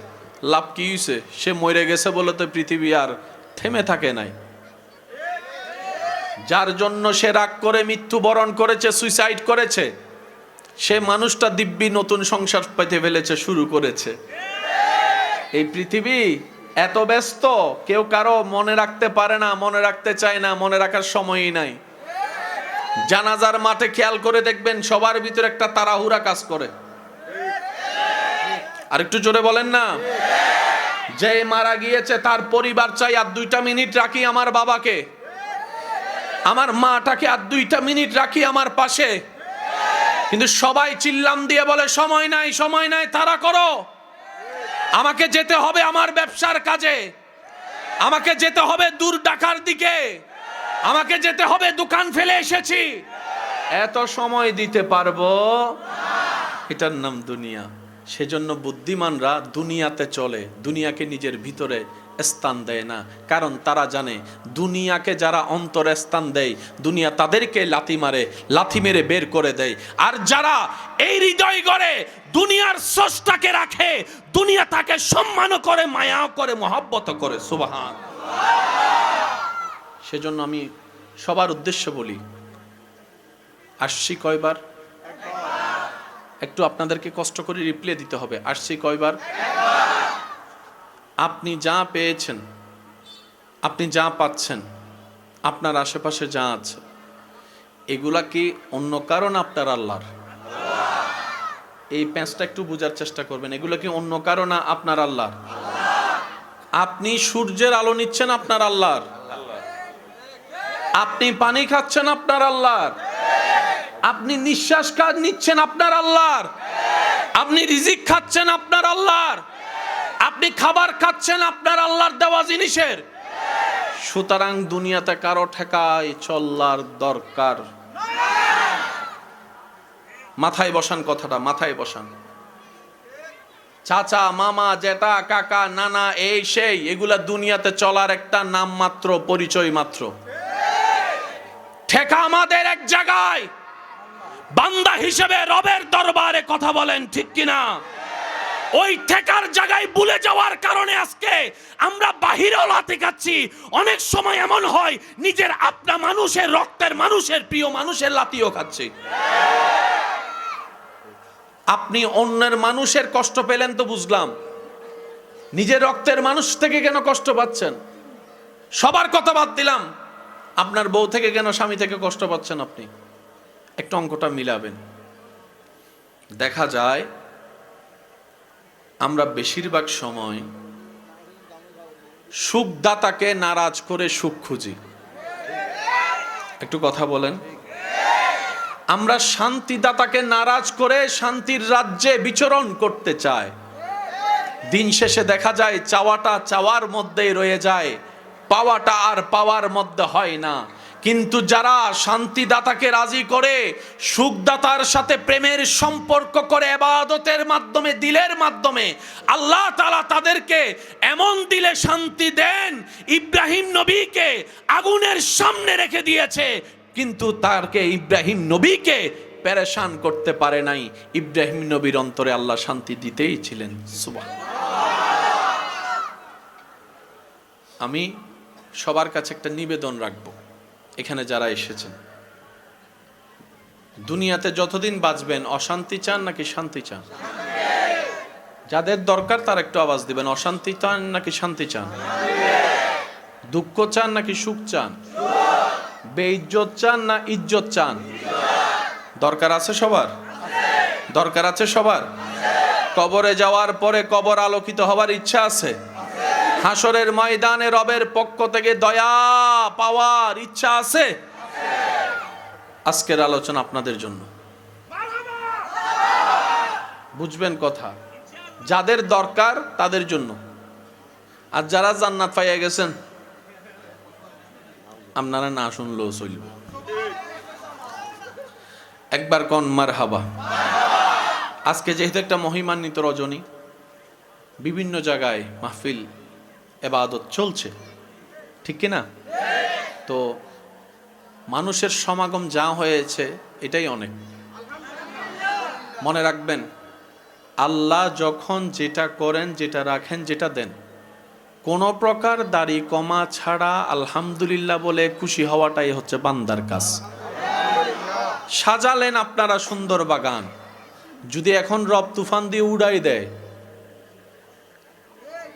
লাভ কি হয়েছে? সে মরে গেছে বলে তো পৃথিবী আর থেমে থাকে নাই। যার জন্য সে রাগ করে মৃত্যুবরণ করেছে, সুইসাইড করেছে, সে মানুষটা দিব্যি নতুন সংসার পেতে ফেলেছে, শুরু করেছে। এই পৃথিবী এত ব্যস্ত, কেউ কারো মনে রাখতে পারে না, মনে রাখতে চায় না, মনে রাখার সময়ই নাই। জানাজার মাঠে খেয়াল করে দেখবেন সবার ভিতরে একটা তাড়াহুড়া কাজ করে। আর একটু জোরে বলেন না। যে মারা গিয়েছে তার পরিবার চাই আর 2টা মিনিট রাখি আমার বাবাকে, আমার মাটাকে আর 2টা মিনিট রাখি আমার পাশে। কিন্তু সবাই চিল্লাম দিয়ে বলে সময় নাই, সময় নাই, তাড়া করো, আমাকে যেতে হবে আমার ব্যবসার কাজে, আমাকে যেতে হবে দূর ঢাকার দিকে, আমাকে যেতে হবে, দোকান ফেলে এসেছি, এত সময় দিতে পারবো? এটার নাম দুনিয়া। সেজন্য বুদ্ধিমানরা দুনিয়াতে চলে, দুনিয়াকে নিজের ভিতরে স্থান দেয় না। কারণ তারা জানে দুনিয়াকে যারা অন্তরে স্থান দেয়, দুনিয়া তাদেরকে লাথি মারে, লাথি মেরে বের করে দেয়। আর যারা এই হৃদয় গড়ে দুনিয়ার স্রষ্টাকে রাখে, দুনিয়া তাকে সম্মান করে, মায়াও করে, মহব্বত করে। সুবহান। সেজন্য আমি সবার উদ্দেশ্য বলি, আসছি কয়বার? একটু আপনাদেরকে কষ্ট করে রিপ্লাই দিতে হবে। আসছি কয়বার? আপনি যা পেয়েছেন, আপনি যা পাচ্ছেন, আপনার আশেপাশে যা আছে, এগুলা কি অন্য কারণ আপনার আল্লাহর? এই প্যাঁচটা একটু বোঝার চেষ্টা করবেন। এগুলো কি অন্য কারণ আপনার আল্লাহর? আপনি সূর্যের আলো নিচ্ছেন আপনার আল্লাহর, আপনি পানি খাচ্ছেন আপনার আল্লাহর, আপনি নিঃশ্বাস নিচ্ছেন আপনার আল্লাহর, আপনি রিজিক খাচ্ছেন আপনার আল্লাহর, আপনি খাবার খাচ্ছেন আপনার আল্লাহর দেওয়া জিনিসের। সুতরাং দুনিয়াতে কারো ঠেকায় চলার দরকার। মাথায় বসান কথাটা, মাথায় বসান। চাচা, মামা, জেঠা, কাকা, নানা, এই সেই, এগুলা দুনিয়াতে চলার একটা নাম মাত্র, পরিচয় মাত্র। ঠেকা আমাদের এক জায়গায়, বান্দা হিসেবে রবের দরবারে। কথা বলেন ঠিক কিনা? ওই ঠেকার জায়গায় ভুলে যাওয়ার কারণে আজকে আমরা বাহিরেও লাথি খাচ্ছি। অনেক সময় এমন হয় নিজের আপনা মানুষের, রক্তের মানুষের, প্রিয় মানুষের লাথিও খাচ্ছি। আপনি অন্যের মানুষের কষ্ট পেলেন তো বুঝলাম, নিজের রক্তের মানুষ থেকে কেন কষ্ট পাচ্ছেন? সবার কথা বাদ দিলাম, আপনার বউ থেকে কেন, স্বামী থেকে কষ্ট পাচ্ছেন আপনি? একটু অঙ্কটা মিলাবেন। দেখা যায় আমরা বেশিরভাগ সময় সুখদাতাকে নারাজ করে সুখ খুঁজি। একটু কথা বলেন। আমরা শান্তিদাতাকে নারাজ করে শান্তির রাজ্যে বিচরণ করতে চাই। দিন শেষে দেখা যায় চাওয়াটা চাওয়ার মধ্যেই রয়ে যায়, পাওয়াটা আর পাওয়ার মধ্যে হয় না। কিন্তু যারা শান্তিদাতাকে রাজি করে, সুখদাতার সাথে প্রেমের সম্পর্ক করে, ইবাদতের মাধ্যমে, দিলের মাধ্যমে আল্লাহ তাআলা তাদেরকে এমন দিলে শান্তি দেন, ইব্রাহিম নবীকে আগুনের সামনে রেখে দিয়েছে, কিন্তু তারকে ইব্রাহিম নবীকে পেরেশান করতে পারে নাই। ইব্রাহিম নবীর অন্তরে আল্লাহ শান্তি দিতেই ছিলেন। সুবহানাল্লাহ। আমি সবার কাছে একটা নিবেদন রাখবো, এখানে যারা এসেছেন, দুনিয়াতে যতদিন বাঁচবেন অশান্তি চান নাকি শান্তি চান? যাদের দরকার তার একটু আওয়াজ দিবেন। অশান্তি চান নাকি শান্তি চান? দুঃখ চান নাকি সুখ চান? বেইজ্জত চান না ইজ্জত চান? দরকার আছে সবার? দরকার আছে সবার? কবরে যাওয়ার পরে কবর আলোকিত হওয়ার ইচ্ছা আছে? হাসরের ময়দানে রবের পক্ষ থেকে দয়া পাওয়ার ইচ্ছা আছে? আজকের আলোচনা আপনাদের জন্য। বুঝবেন কথা, যাদের দরকার তাদের জন্য। আর যারা জান্নাত পাইয়া গেছেন, আপনারা না শুনলেও চলবে। একবার কোন মারহাবা। আজকে যেহেতু একটা মহিমান্বিত রজনী, বিভিন্ন জায়গায় মাহফিল, ইবাদত চলছে, ঠিক কিনা? তো মানুষের সমাগম যা হয়েছে এটাই অনেক। মনে রাখবেন, আল্লাহ যখন যেটা করেন, যেটা রাখেন, যেটা দেন, কোন প্রকার দাড়ি কমা ছাড়া আলহামদুলিল্লাহ বলে খুশি হওয়াটাই হচ্ছে বান্দার কাজ। সাজালেন আপনারা সুন্দর বাগান, যদি এখন রব তুফান দিয়ে উড়াই দেয়,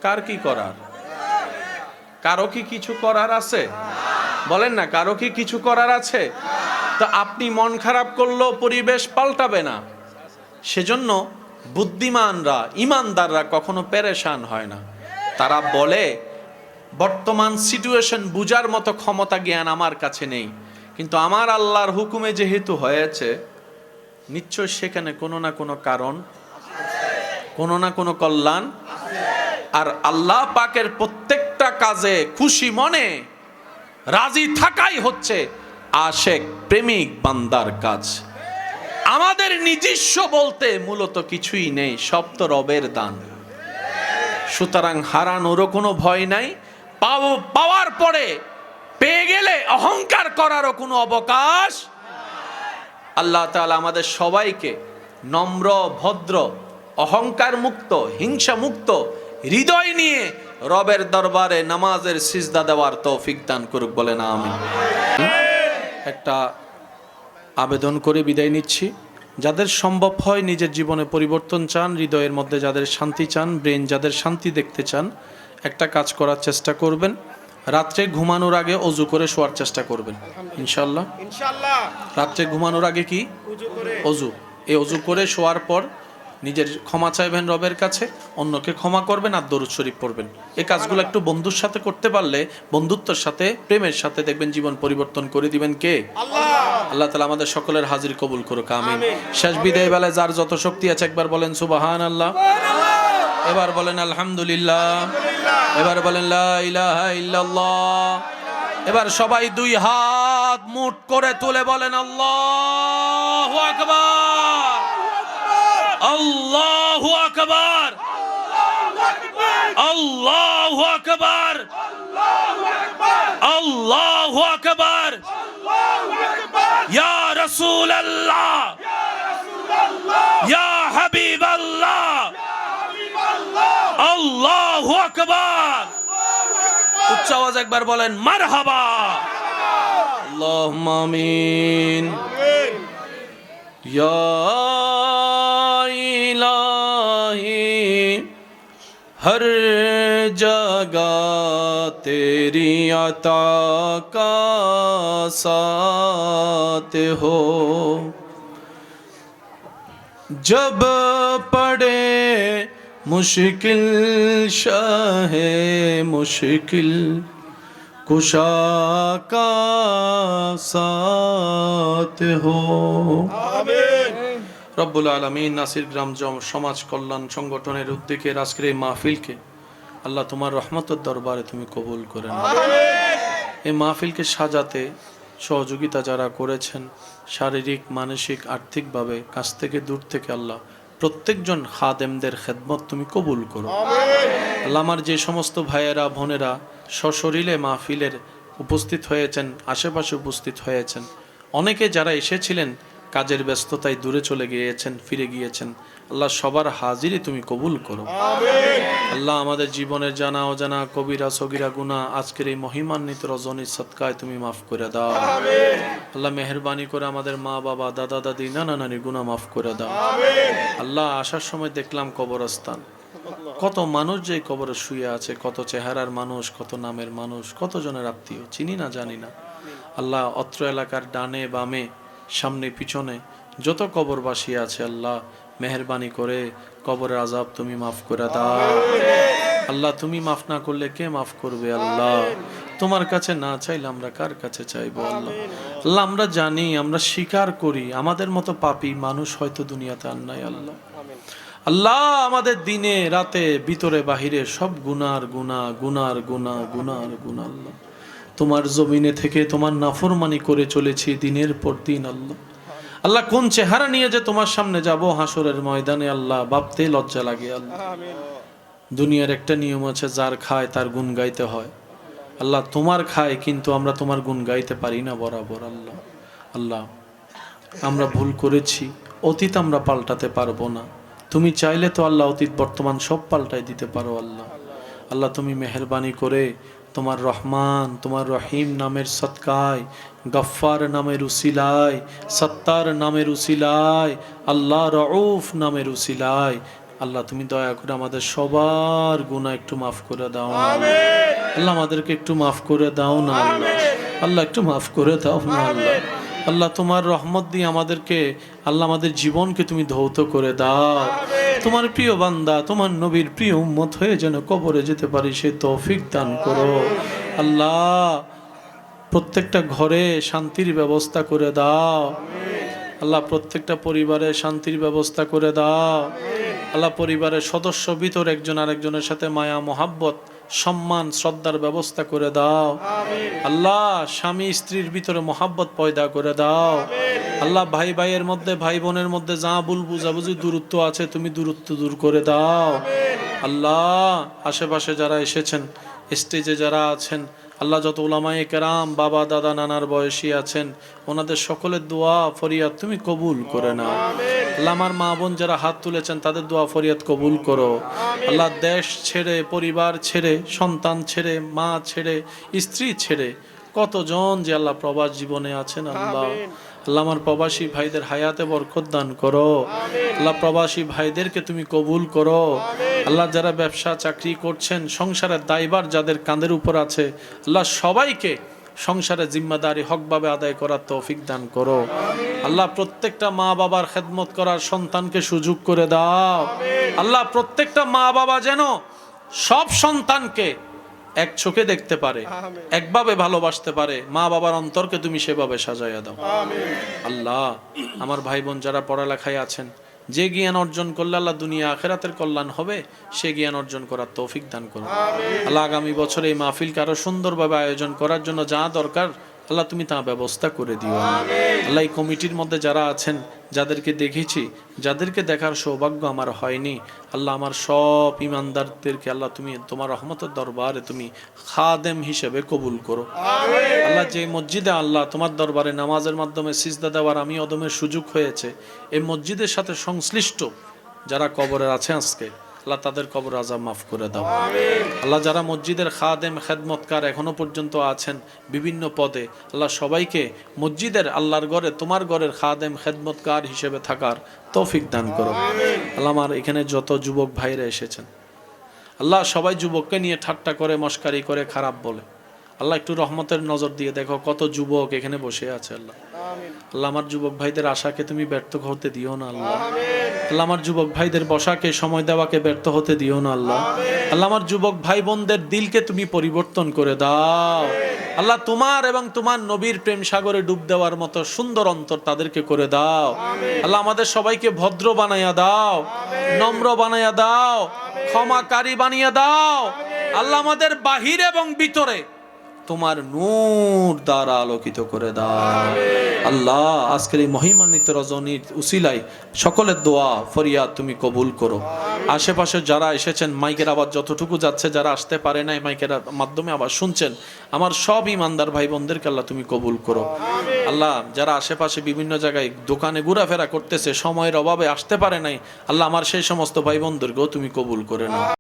কার কি করার? কারো কি কিছু করার আছে? বলেন না, কারো কি কিছু করার আছে? তো আপনি মন খারাপ করলেও পরিবেশ পাল্টাবে না। সেজন্য বুদ্ধিমানরা, ইমানদাররা কখনো পেরেশান হয় না। তারা বলে, বর্তমান সিচুয়েশন বুঝার মতো ক্ষমতা জ্ঞান আমার কাছে নেই, কিন্তু আমার আল্লাহর হুকুমে যেহেতু হয়েছে, নিশ্চয় সেখানে কোনো না কোনো কারণ, কোনো না কোনো কল্যাণ। আর আল্লাহ পাকের প্রত্যেকটা কাজে খুশি মনে রাজি থাকাই হচ্ছে আশেক প্রেমিক বান্দার কাজ। আমাদের নিজস্ব বলতে মূলত কিছুই নেই, সব তো রবের দান। সুতরাং হারানোরও কোনো ভয় নাই, পাওয়ার পরে পেয়ে গেলে অহংকার করারও কোনো অবকাশ। আল্লাহ তাআলা আমাদের সবাইকে নম্র, ভদ্র, অহংকার মুক্ত, হিংসা মুক্ত হৃদয় নিয়ে রবের দরবারে নামাজের সিজদা দেওয়ার তৌফিক দান করুক, বলেন আমিন। একটা আবেদন করে বিদায় নিচ্ছি। যাদের সম্ভব হয় নিজের জীবনে পরিবর্তন চান, হৃদয়ের মধ্যে যাদের শান্তি চান, ব্রেন যাদের শান্তি দেখতে চান, একটা কাজ করার চেষ্টা করবেন, রাত্রে ঘুমানোর আগে অজু করে শোয়ার চেষ্টা করবেন। ইনশাল্লাহ রাত্রে ঘুমানোর আগে কি অজু, এই অজু করে শোয়ার পর নিজের ক্ষমা চাইবেন রবের কাছে, অন্যকে ক্ষমা করবেন আর দরুদ শরীফ পড়বেন। এই কাজগুলো একটু বন্ধুর সাথে করতে পারলে, বন্ধুত্বের সাথে, প্রেমের সাথে, দেখবেন জীবন পরিবর্তন করে দিবেন কে? আল্লাহ তাআলা আমাদের সকলের হাজির কবুল করুক, আমিন। শেষ বিদায় বেলায় যার যত শক্তি আছে একবার বলেন সুবহানাল্লাহ, এবার বলেন আলহামদুলিল্লাহ, এবার বলেন লা ইলাহা ইল্লাল্লাহ। এবার সবাই দুই হাত মুঠ করে তুলে বলেন আল্লাহু আকবার, আল্লাহু আকবার, আল্লাহু আকবার, আল্লাহু আকবার, ইয়া রাসূলুল্লাহ, ইয়া হাবিবাল্লাহ, আল্লাহু আকবার। উচ্চ আওয়াজ একবার বলেন মারহাবা, আল্লাহুম্মা আমিন। ইয়া ইলাহি हर जगह तेरी अता का साथ हो, जब पड़े मुश्किल शाहे मुश्किल कुशा का साथ हो। রব্বুল আলামিন নাসির গ্রাম সমাজ কল্যাণ সংগঠনের উদ্যোগে আজকের এই মাহফিলকে আল্লাহ তোমার রহমতের দরবারে তুমি কবুল করে নাও। এই মাহফিলকে সাজাতে সহযোগিতা যারা করেছেন, শারীরিক, মানসিক, আর্থিকভাবে, কাছ থেকে দূর থেকে, আল্লাহ প্রত্যেকজন খাদেমদের খেদমত তুমি কবুল করো। আল্লাহ আমার যে সমস্ত ভাইয়েরা বোনেরা সশরীরে মাহফিলের উপস্থিত হয়েছেন, আশেপাশে উপস্থিত হয়েছেন, অনেকে যারা এসেছিলেন কাজের ব্যস্ততায় দূরে চলে গিয়েছেন, ফিরে গিয়েছেন, আল্লাহ সবার হাজিরি তুমি কবুল করো। আল্লাহ আমাদের জীবনের জানা অজানা কবিরা সগীরা গুনাহ আজকের এই মহিমান্বিত রজনীর সদকায় তুমি মাফ করে দাও। আল্লাহ মেহেরবানি করে আমাদের মা বাবা, দাদা দাদি, নানা নানি গুনাহ মাফ করে দাও। আল্লাহ আসার সময় দেখলাম কবরস্থান, কত মানুষ যে কবরে শুয়ে আছে, কত চেহারার মানুষ, কত নামের মানুষ, কত জনের আত্মীয় চিনি না জানি না। আল্লাহ অত্র এলাকার ডানে বামে, সামনে পিছনে যত কবরবাসী আছে, আল্লাহ মেহেরবানি করে কবরের আযাব তুমি মাফ করে দাও। আল্লাহ তুমি মাফ না করলে কে মাফ করবে? আল্লাহ তোমার কাছে না চাইলে আমরা কার কাছে চাইবো? আল্লাহ আল্লাহ আমরা জানি, আমরা স্বীকার করি আমাদের মতো পাপী মানুষ হয়তো দুনিয়াতে আর নাই। আল্লাহ আল্লাহ আমাদের দিনে রাতে ভিতরে বাহিরে সব গুনার গুনাহ, গুনার গুনাহ, গুনার গুনাহ। আল্লাহ তোমার জমিনে থেকে তোমার নাফরমানি করে চলেছি দিনের পর দিন। আল্লাহ আল্লাহ কোন চেহারা নিয়ে যে তোমার সামনে যাব হাসরের ময়দানে, আল্লাহ ভাবতে লজ্জা লাগে। আল্লাহ দুনিয়ার একটা নিয়ম আছে, যার খায় তার গুণ গাইতে হয়। আল্লাহ তোমার খায় কিন্তু আমরা তোমার গুণ গাইতে পারি না বরাবর। আল্লাহ আল্লাহ আমরা ভুল করেছি, অতীত আমরা পাল্টাতে পারবো না। তুমি চাইলে তো আল্লাহ অতীত বর্তমান সব পাল্টাই দিতে পারো। আল্লাহ আল্লাহ তুমি মেহেরবানি করে তোমার রহমান, তোমার রহিম নামের সদকায়, গফফার নামের উসিলায়, সত্তার নামের উসিলায়, আল্লাহ রউফ নামের উসিলায়, আল্লাহ তুমি দয়া করে আমাদের সবার গুনাহ একটু মাফ করে দাও না। আল্লাহ আমাদেরকে একটু মাফ করে দাও না। আল্লাহ আল্লাহ একটু মাফ করে দাও না। আল্লাহ আল্লাহ তোমার রহমত দিয়ে আমাদেরকে, আল্লাহ আমাদের জীবনকে তুমি ধৌত করে দাও। তোমার প্রিয় বান্দা, তোমার নবীর প্রিয় উম্মত হয়ে যেন কবরে যেতে পারি সে তৌফিক দান করো। আল্লাহ প্রত্যেকটা ঘরে শান্তির ব্যবস্থা করে দাও। আল্লাহ প্রত্যেকটা পরিবারে শান্তির ব্যবস্থা করে দাও। আল্লাহ পরিবারের সদস্য ভিতর একজন আরেকজনের সাথে মায়া মহাব্বত, সম্মান, শ্রদ্ধার ব্যবস্থা করে দাও। আল্লাহ স্বামী স্ত্রীর ভিতরে মহাব্বত পয়দা করে দাও। আল্লাহ ভাই ভাইয়ের মধ্যে, ভাই বোনের মধ্যে যা ভুল বুঝাবুঝি দূরত্ব আছে তুমি দূরত্ব দূর করে দাও। আল্লাহ আশেপাশে যারা এসেছেন, স্টেজে যারা আছেন, আল্লাহ যত উলামায়ে কেরাম, বাবা দাদা নানার বয়সী আছেন, ওনাদের সকলের দোয়া ফরিয়াদ তুমি কবুল করে নাও। আল্লাহ আমার মা বোন যারা হাত তুলেছেন তাদের দোয়া ফরিয়াদ কবুল করো। আল্লাহ দেশ ছেড়ে, পরিবার ছেড়ে, সন্তান ছেড়ে, মা ছেড়ে, স্ত্রী ছেড়ে কতজন যে আল্লাহ প্রবাস জীবনে আছেন আল্লাহ, আল্লাহ আমার প্রবাসী ভাইদের হায়াতে বরকত দান করো আল্লাহ, প্রবাসী ভাইদেরকে তুমি কবুল করো আল্লাহ, যারা ব্যবসা চাকরি করছেন, সংসারের দায়ভার যাদের কাঁধের উপর আছে আল্লাহ, সবাইকে সংসারের জিম্মাদারি হকভাবে আদায় করার তৌফিক দান করো আল্লাহ, প্রত্যেকটা মা বাবার খেদমত করার সন্তানকে সুযোগ করে দাও আল্লাহ, প্রত্যেকটা মা বাবা যেন সব সন্তানকে এক চোখে দেখতে পারে, একভাবে ভালোবাসতে পারে, মা বাবার অন্তরকে তুমি সেভাবে সাজাইয়া দাও আল্লাহ। আমার ভাই বোন যারা পড়ালেখায় আছেন, যে জ্ঞান অর্জন করলে আল্লাহ দুনিয়া আখেরাতের কল্যাণ হবে, সে জ্ঞান অর্জন করার তৌফিক দান করো আল্লাহ। আগামী বছর এই মাহফিলকে আরো সুন্দরভাবে আয়োজন করার জন্য যা দরকার আল্লাহ তুমি তা ব্যবস্থা করে দিও আল্লাহ। এই কমিটির মধ্যে যারা আছেন, যাদেরকে দেখেছি, যাদেরকে দেখার সৌভাগ্য আমার হয়নি আল্লাহ, আমার সব ইমানদারদেরকে আল্লাহ তুমি তোমার রহমতের দরবারে তুমি খাদেম হিসেবে কবুল করো আল্লাহ। যে মসজিদে আল্লাহ তোমার দরবারে নামাজের মাধ্যমে সিজদা দেওয়ার আমি অদমের সুযোগ হয়েছে, এই মসজিদের সাথে সংশ্লিষ্ট যারা কবরে আছে আজকে আল্লাহ, তাদের কবর আযাব মাফ করে দাও আল্লাহ। যারা মসজিদের খাদেম খেদমতকার এখনো পর্যন্ত আছেন বিভিন্ন পদে আল্লাহ, সবাইকে মসজিদের আল্লাহর ঘরে তোমার ঘরের খাদেম খেদমতকার হিসেবে থাকার তৌফিক দান করো আল্লাহ। আমার এখানে যত যুবক ভাইরা এসেছেন আল্লাহ, সবাই যুবককে নিয়ে ঠাট্টা করে, মস্কারি করে, খারাপ বলে আল্লাহ, একটু রহমতের নজর দিয়ে দেখো কত যুবক এখানে বসে আছে আল্লাহ। আল্লাহ আমার যুবক ভাইদের আশাকে তুমি ব্যর্থ হতে দিও না আল্লাহ। আল্লাহ আমার যুবক ভাইদের বসাকে, সময় দেওয়াকে ব্যর্থ হতে দিও না আল্লাহ। আল্লাহ আমার যুবক ভাই বোনদের দিলকে তুমি পরিবর্তন করে দাও আল্লাহ। তোমার এবং তোমার নবীর প্রেম সাগরে ডুব দেওয়ার মতো সুন্দর অন্তর তাদেরকে করে দাও আল্লাহ। আমাদের সবাইকে ভদ্র বানাইয়া দাও, নম্র বানাইয়া দাও, ক্ষমাকারী বানিয়ে দাও আল্লাহ। আমাদের বাহির এবং ভিতরে তোমার নূর দ্বারা আলোকিত করে দাও আল্লাহ। আজকের এই মহিমান্বিত রজনীর উসিলায় সকলের দোয়া ফরিয়াদ তুমি কবুল করো। আশেপাশে যারা এসেছেন, মাইকের আবার যতটুকু যাচ্ছে, যারা আসতে পারে নাই মাইকের মাধ্যমে আবার শুনছেন, আমার সব ইমানদার ভাই বোনদেরকে আল্লাহ তুমি কবুল করো আল্লাহ। যারা আশেপাশে বিভিন্ন জায়গায় দোকানে ঘোরাফেরা করতেছে, সময়ের অভাবে আসতে পারে নাই আল্লাহ, আমার সেই সমস্ত ভাই বোনদেরকেও তুমি কবুল করে নাও।